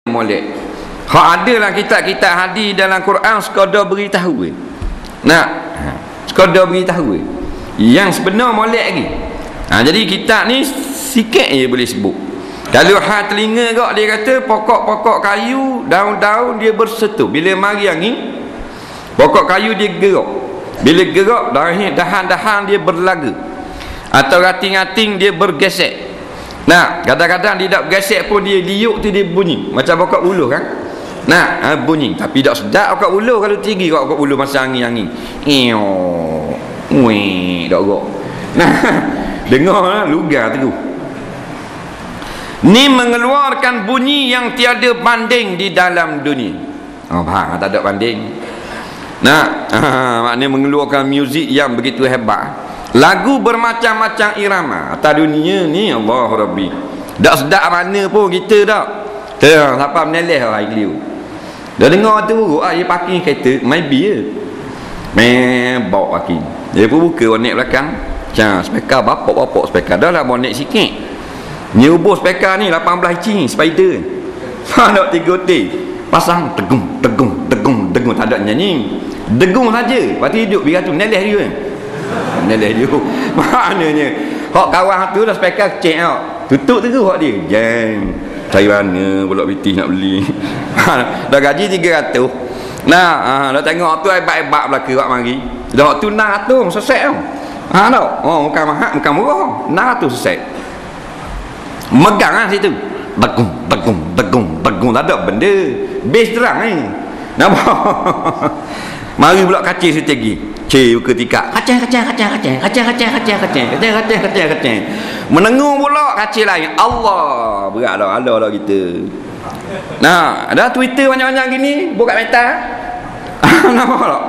molek. Hak adalah kitab-kitab hadis dalam Quran sekadar beritahu. Nak, sekadar beritahu. Yang sebenar molek lagi. Jadi kitab ni sikit je boleh sebut. Kalau hal telinga kau dia kata pokok-pokok kayu, daun-daun dia bersetu. Bila mari angin, pokok kayu dia gerak. Bila gerak, dahan-dahan dia berlaga. Atau rating-rating dia bergesek. Nah, kadang-kadang dia tak bergesek pun dia liuk tu dia bunyi. Macam pokok uluh kan? Nah, bunyi. Tapi tak sedap pokok uluh kalau tinggi kat pokok uluh masa angin-angin. Weh, tak gerak. Nah, dengar lugar tu. Ni mengeluarkan bunyi yang tiada banding di dalam dunia. Faham? Tak ada banding. Nah, maknanya mengeluarkan muzik yang begitu hebat. Lagu bermacam-macam irama atas dunia ni, Allah Rabbi. Tak sedap mana pun kita tak. Siapa meneleh lah keliru. Dah dengar tu buruk dia parking kereta, maybe je. Bawa parking. Dia pun buka bonet belakang. Macam spekar bapak-bapak spekar. Dah lah bonet sikit. Nyubuh spekar ni 18 inci spider. Nak 3 T. Pasang tegung. Tak ada nyanyi. Degung saja. Lepas tu hidup biar tu meneleh dia. Meneleh dia. Maknanya hak kawan tu dah spekar kecil tau. Tutup tu hak dia. Jeng. Cari mana pula BT nak beli. Dah gaji 300. Nah, dah tengok tu hebat-hebat belaka buat mari. Dah tu 600 selesai tau. Tau. Bukan mahal, bukan murah. 600 selesai. Megang lah situ. Tegung. Tak ada benda. Base terang ni. Nampak? Mari pula kacil strategi. Buka tikak. Kacang. Menengung pula kacil lain. Allah. Berat dah. Ada dah kita. Nah, ada Twitter banyak-banyak gini. Buka meta. Nampak tak?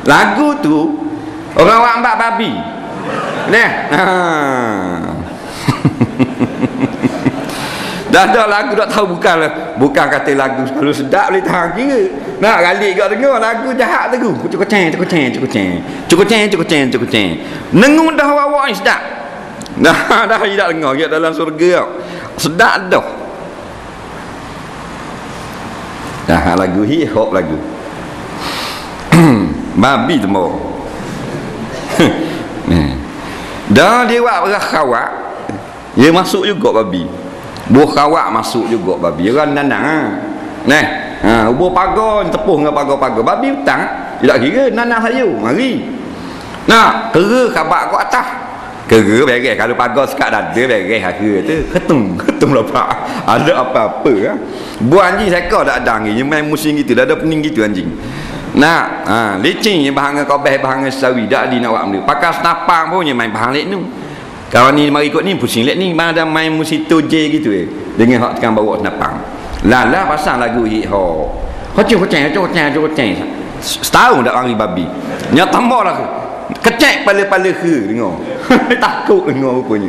Lagu tu orang wambak babi. Nah. Dah ada lagu tak tahu bukan kata lagu kalau sedap boleh tahan kira. Nak galik kau dengar lagu jahat tu. Cukoceng. Nengung dah awak ni sedap. Dah tidak dengar kat dalam surga tau. Sedap dah. Dah lagu hip hop lagu. Babi tu mau. Dah dia buat berkhawat. Dia masuk juga babi. Buah kawak masuk juga babi. Orang nanang. Buah pagar tepuh dengan pagar-pagar. Babi hutang. Tidak kira nanang sayur. Mari. Kera kabak kat atas. Kera beres. Kalau pagar sekat dada beres kera tu. Ketung lepak. Ada apa-apa kan. Buah anjing sekar tak ada anjing. Dia main musim gitu. Dah ada pening gitu anjing. Licin bahangan kobeh, bahangan sawi. Tak ada nak buat benda. Pakai senapang pun dia main bahang lek tu. Kawan ni mari ikut ni pusing lek ni mana main musik toje gitu dengan hak tekan bawa senapang. Lala pasang lagu hip hop. Koceng. Setahun dak lari babi. Nya tambahlah kecek pala-pala ke dengar. Takut dengar rupanya.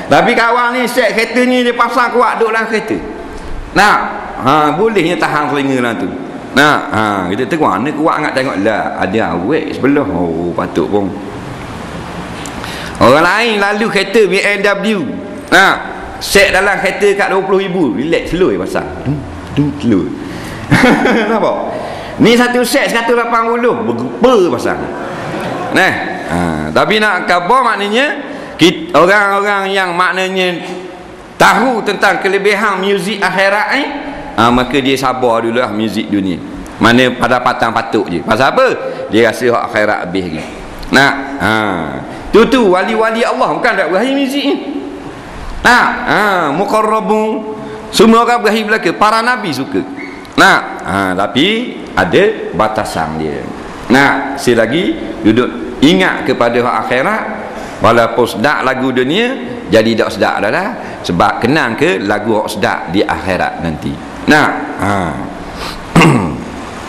Tapi kawan ni set kereta ni dia pasang kuat duk dalam kereta. Bolehnya tahan selinga lah tu. Kita tengok mana kuat sangat tengok lah ada awek sebelah. Patut pun. Orang lain lalu kereta BMW. Set dalam kereta kat 20,000. Relax slow pasang. Slow. Nampak? Ni satu set 180 berapa pasang. Tapi nak khabar maknanya orang-orang yang maknanya tahu tentang kelebihan muzik akhirat ni, maka dia sabar dulu lah muzik dunia. Mana pada patang patuk je. Pasal apa? Dia rasa hak akhirat habis lagi. Tu wali-wali Allah bukan tak berakhir muzik ni. Muqarrabun semua orang berakhir belaka. Para nabi suka. Tapi ada batasan dia. Selagi duduk ingat kepada hak akhirat, walaupun sedap lagu dunia jadi tak sedap dah sebab kenang ke lagu hak sedap di akhirat nanti.